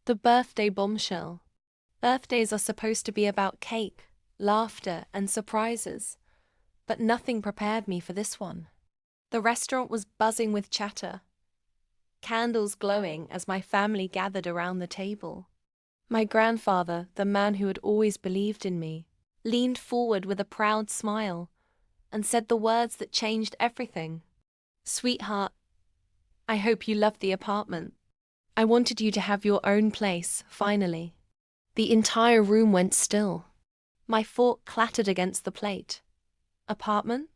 The birthday bombshell. Birthdays are supposed to be about cake, laughter, and surprises, but nothing prepared me for this one. The restaurant was buzzing with chatter, candles glowing as my family gathered around the table. My grandfather, the man who had always believed in me, leaned forward with a proud smile and said the words that changed everything. "Sweetheart, I hope you love the apartment. I wanted you to have your own place, finally." The entire room went still. My fork clattered against the plate. "Apartment?"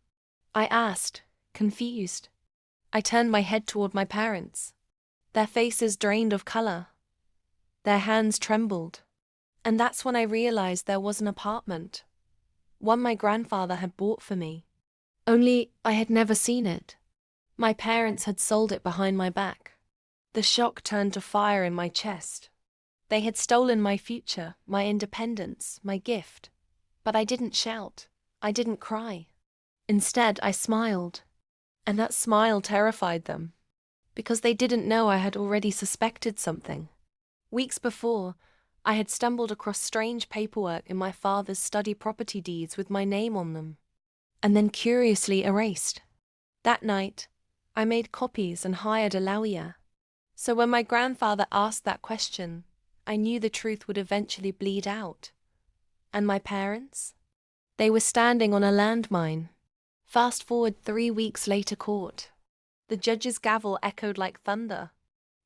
I asked, confused. I turned my head toward my parents. Their faces drained of color. Their hands trembled. And that's when I realized there was an apartment. One my grandfather had bought for me. Only I had never seen it. My parents had sold it behind my back. The shock turned to fire in my chest. They had stolen my future, my independence, my gift. But I didn't shout. I didn't cry. Instead, I smiled. And that smile terrified them. Because they didn't know I had already suspected something. Weeks before, I had stumbled across strange paperwork in my father's study property deeds with my name on them, and then curiously erased. That night, I made copies and hired a lawyer. So when my grandfather asked that question, I knew the truth would eventually bleed out. And my parents? They were standing on a landmine. Fast forward 3 weeks later, court. The judge's gavel echoed like thunder.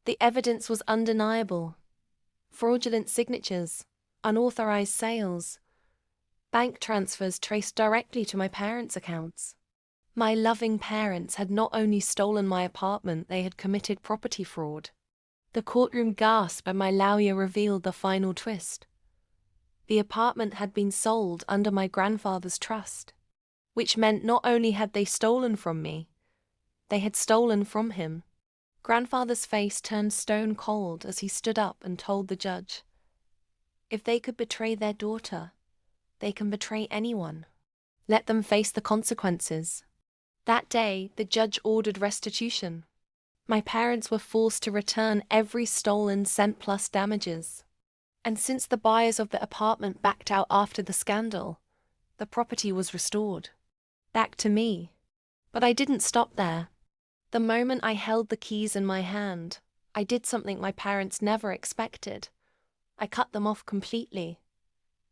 The evidence was undeniable. Fraudulent signatures, unauthorized sales, bank transfers traced directly to my parents' accounts. My loving parents had not only stolen my apartment, they had committed property fraud. The courtroom gasped and my lawyer revealed the final twist. The apartment had been sold under my grandfather's trust, which meant not only had they stolen from me, they had stolen from him. Grandfather's face turned stone cold as he stood up and told the judge, "If they could betray their daughter, they can betray anyone. Let them face the consequences." That day, the judge ordered restitution. My parents were forced to return every stolen cent plus damages. And since the buyers of the apartment backed out after the scandal, the property was restored. Back to me. But I didn't stop there. The moment I held the keys in my hand, I did something my parents never expected. I cut them off completely.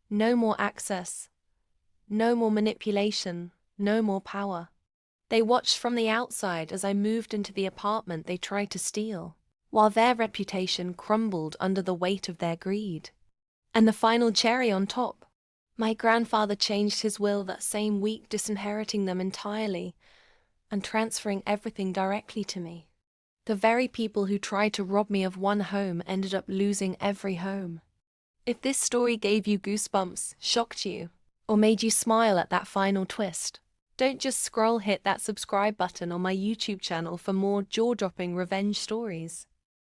No more access. No more manipulation. No more power. They watched from the outside as I moved into the apartment they tried to steal, while their reputation crumbled under the weight of their greed. And the final cherry on top, my grandfather changed his will that same week, disinheriting them entirely and transferring everything directly to me. The very people who tried to rob me of one home ended up losing every home. If this story gave you goosebumps, shocked you, or made you smile at that final twist, don't just scroll, hit that subscribe button on my YouTube channel for more jaw-dropping revenge stories.